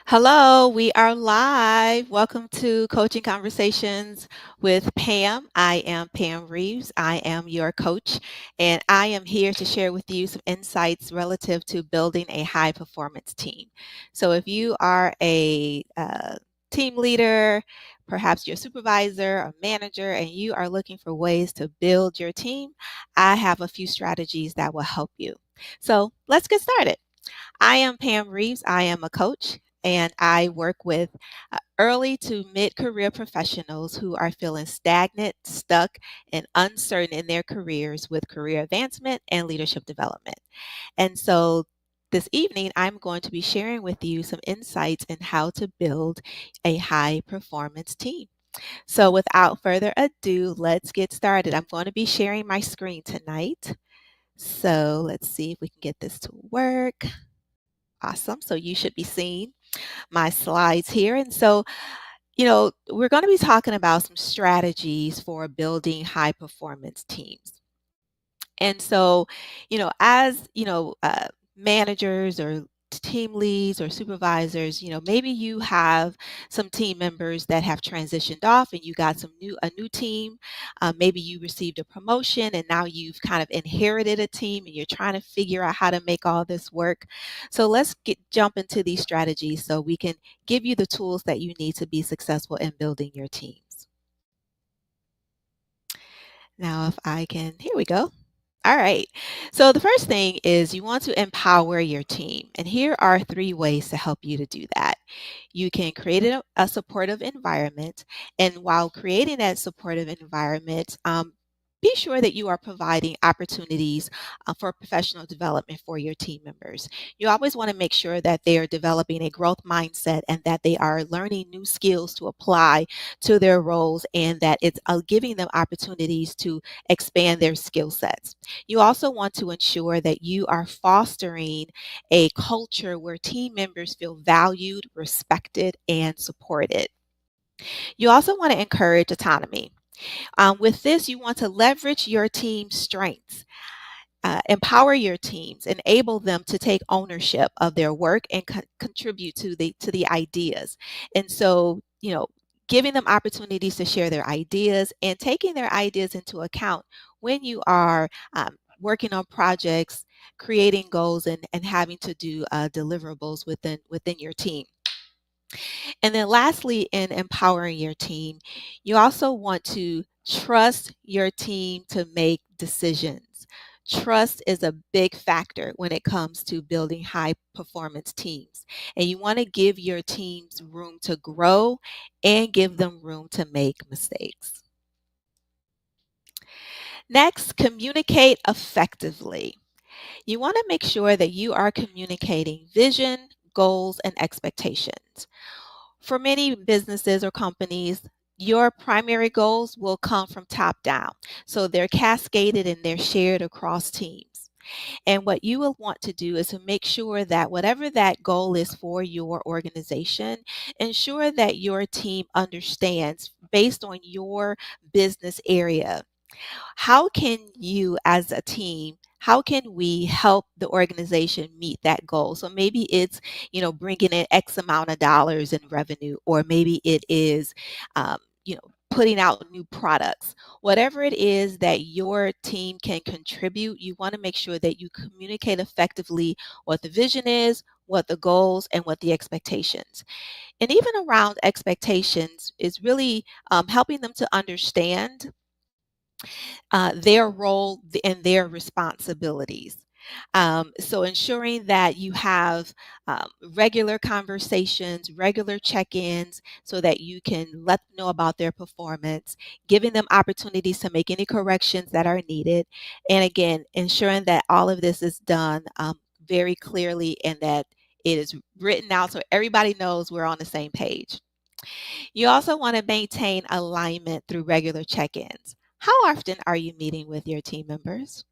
Hello, we are live. Welcome to Coaching Conversations with Pam. I am Pam Reeves. I am your coach, and I am here to share with you some insights relative to building a high performance team. So, if you are a team leader, perhaps your supervisor or manager, and you are looking for ways to build your team, I have a few strategies that will help you. So, let's get started. I am Pam Reeves. I am a coach and I work with early to mid career professionals who are feeling stagnant, stuck, and uncertain in their careers with career advancement and leadership development. And so this evening, I'm going to be sharing with you some insights in how to build a high performance team. So without further ado, let's get started. I'm going to be sharing my screen tonight. So let's see if we can get this to work. Awesome. So you should be seeing my slides here. And so, we're going to be talking about some strategies for building high performance teams. And so, as managers or team leads or supervisors, maybe you have some team members that have transitioned off, and you got a new team. Maybe you received a promotion, and now you've kind of inherited a team, and you're trying to figure out how to make all this work. So let's jump into these strategies so we can give you the tools that you need to be successful in building your teams. Now, if I can, here we go. All right. So the first thing is you want to empower your team. And here are three ways to help you to do that. You can create a supportive environment. And while creating that supportive environment, be sure that you are providing opportunities for professional development for your team members. You always want to make sure that they are developing a growth mindset and that they are learning new skills to apply to their roles and that it's giving them opportunities to expand their skill sets. You also want to ensure that you are fostering a culture where team members feel valued, respected, and supported. You also want to encourage autonomy. With this, you want to leverage your team's strengths. Empower your teams, enable them to take ownership of their work and contribute to the ideas. And so, giving them opportunities to share their ideas and taking their ideas into account when you are working on projects, creating goals, and having to do deliverables within your team. And then lastly, in empowering your team, you also want to trust your team to make decisions. Trust is a big factor when it comes to building high performance teams. And you want to give your teams room to grow and give them room to make mistakes. Next, communicate effectively. You want to make sure that you are communicating vision, goals, and expectations. For many businesses or companies, your primary goals will come from top down. So they're cascaded and they're shared across teams. And what you will want to do is to make sure that whatever that goal is for your organization, ensure that your team understands based on your business area. How can you as a team, how can we help the organization meet that goal? So maybe it's, bringing in X amount of dollars in revenue, or maybe it is, putting out new products. Whatever it is that your team can contribute, you want to make sure that you communicate effectively what the vision is, what the goals, and what the expectations. And even around expectations is really helping them to understand their role and their responsibilities. So ensuring that you have regular conversations, regular check-ins, so that you can let them know about their performance, giving them opportunities to make any corrections that are needed, and again, ensuring that all of this is done very clearly and that it is written out so everybody knows we're on the same page. You also want to maintain alignment through regular check-ins. How often are you meeting with your team members?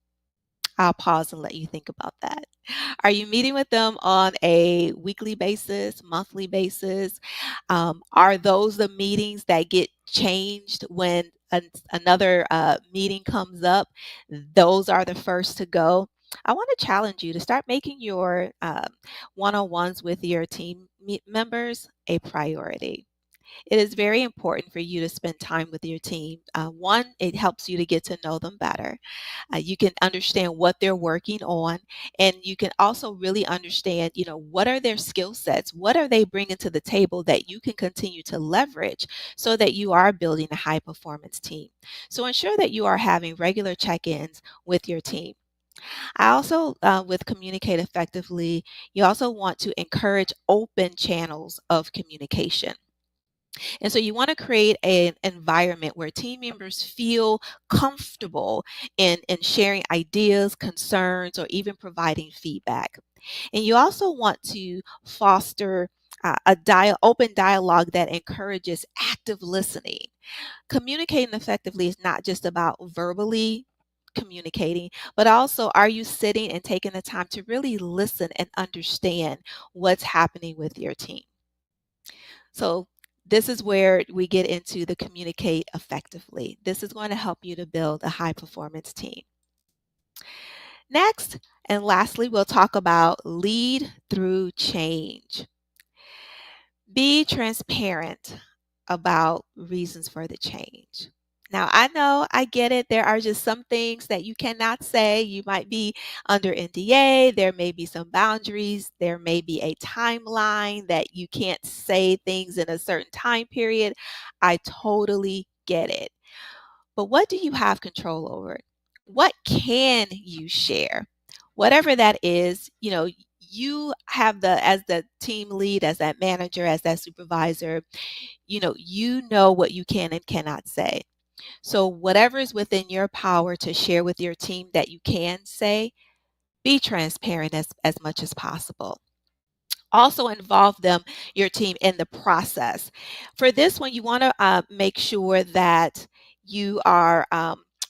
I'll pause and let you think about that. Are you meeting with them on a weekly basis, monthly basis? Are those the meetings that get changed when another meeting comes up? Those are the first to go. I want to challenge you to start making your one-on-ones with your team members a priority. It is very important for you to spend time with your team. One, it helps you to get to know them better. You can understand what they're working on, and you can also really understand, what are their skill sets? What are they bringing to the table that you can continue to leverage so that you are building a high performance team? So ensure that you are having regular check-ins with your team. I also, with communicate effectively, you also want to encourage open channels of communication. And so you want to create an environment where team members feel comfortable in sharing ideas, concerns, or even providing feedback. And you also want to foster open dialogue that encourages active listening. Communicating effectively is not just about verbally communicating, but also are you sitting and taking the time to really listen and understand what's happening with your team? So this is where we get into the communicate effectively. This is going to help you to build a high performance team. Next, and lastly, we'll talk about lead through change. Be transparent about reasons for the change. Now, I know, I get it. There are just some things that you cannot say. You might be under NDA. There may be some boundaries. There may be a timeline that you can't say things in a certain time period. I totally get it. But what do you have control over? What can you share? Whatever that is, you have as the team lead, as that manager, as that supervisor, you know what you can and cannot say. So whatever is within your power to share with your team that you can say, be transparent as much as possible. Also involve your team in the process. For this one, you want to make sure that you are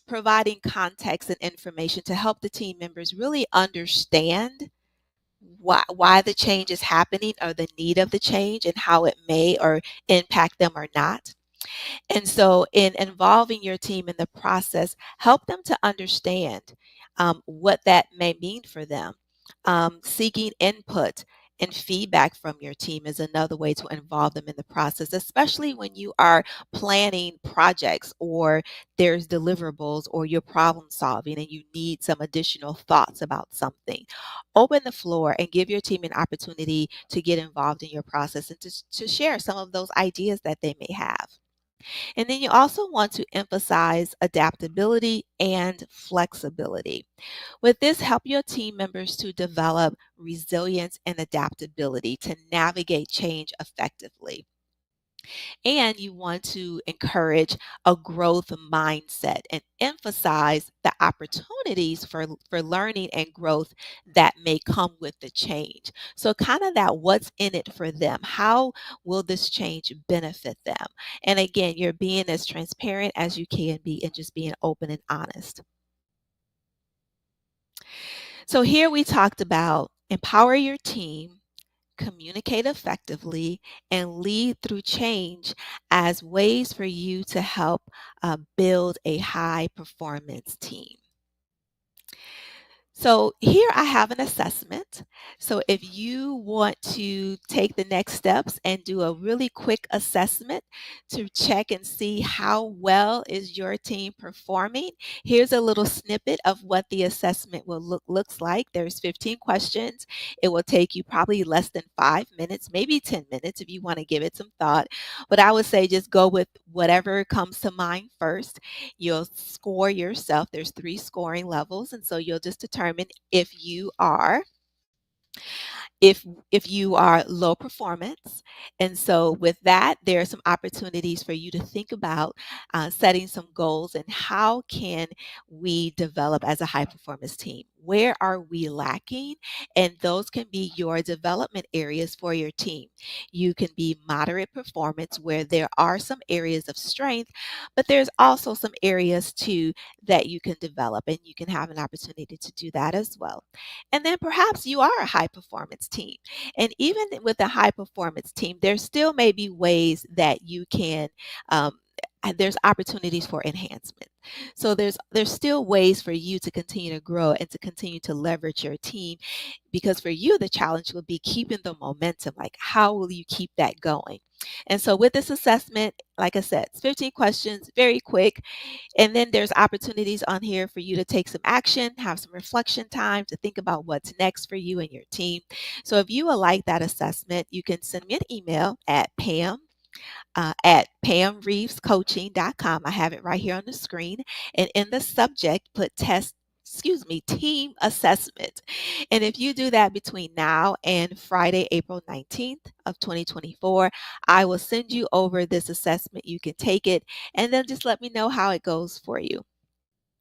providing context and information to help the team members really understand why the change is happening, or the need of the change, and how it may or impact them or not. And so, in involving your team in the process, help them to understand what that may mean for them. Seeking input and feedback from your team is another way to involve them in the process, especially when you are planning projects, or there's deliverables, or you're problem solving and you need some additional thoughts about something. Open the floor and give your team an opportunity to get involved in your process and to share some of those ideas that they may have. And then you also want to emphasize adaptability and flexibility. With this, help your team members to develop resilience and adaptability to navigate change effectively. And you want to encourage a growth mindset and emphasize the opportunities for learning and growth that may come with the change. So, kind of that what's in it for them. How will this change benefit them? And again, you're being as transparent as you can be and just being open and honest. So, here we talked about empower your team, communicate effectively, and lead through change as ways for you to help build a high performance team. So here I have an assessment. So if you want to take the next steps and do a really quick assessment to check and see how well is your team performing, here's a little snippet of what the assessment will looks like. There's 15 questions. It will take you probably less than 5 minutes, maybe 10 minutes if you want to give it some thought. But I would say just go with whatever comes to mind first. You'll score yourself. There's 3 scoring levels, and so you'll just determine if if you are low performance. And so with that, there are some opportunities for you to think about setting some goals, and how can we develop as a high performance team? Where are we lacking? And those can be your development areas for your team. You can be moderate performance, where there are some areas of strength, but there's also some areas too that you can develop, and you can have an opportunity to do that as well. And then perhaps you are a high performance team. And even with a high performance team, there still may be ways that you can um, there's opportunities for enhancement. So there's still ways for you to continue to grow and to continue to leverage your team, because for you the challenge will be keeping the momentum. Like, how will you keep that going? And so with this assessment, like I said, it's 15 questions, very quick. And then there's opportunities on here for you to take some action, have some reflection time to think about what's next for you and your team. So if you would like that assessment, you can send me an email at at pamreevescoaching.com. I have it right here on the screen. And in the subject, put team assessment. And if you do that between now and Friday, April 19th of 2024, I will send you over this assessment. You can take it and then just let me know how it goes for you.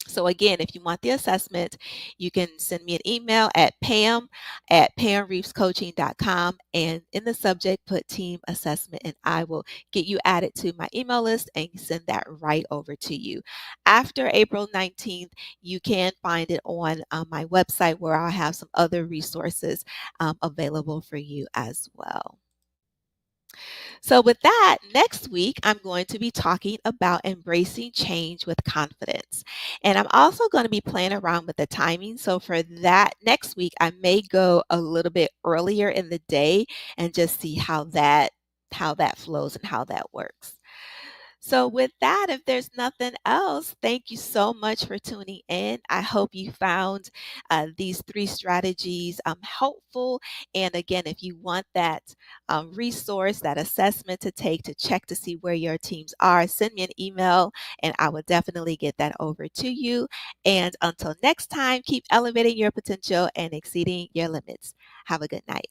So again, if you want the assessment, you can send me an email at pamreevescoaching.com, and in the subject put team assessment, and I will get you added to my email list and send that right over to you. After April 19th, you can find it on my website, where I'll have some other resources available for you as well. So, with that, next week, I'm going to be talking about embracing change with confidence. And I'm also going to be playing around with the timing. So, for that next week, I may go a little bit earlier in the day and just see how that flows and how that works. So, with that, if there's nothing else, thank you so much for tuning in. I hope you found these three strategies helpful. And again, if you want that resource, that assessment to take to check to see where your teams are, send me an email and I will definitely get that over to you. And until next time, keep elevating your potential and exceeding your limits. Have a good night.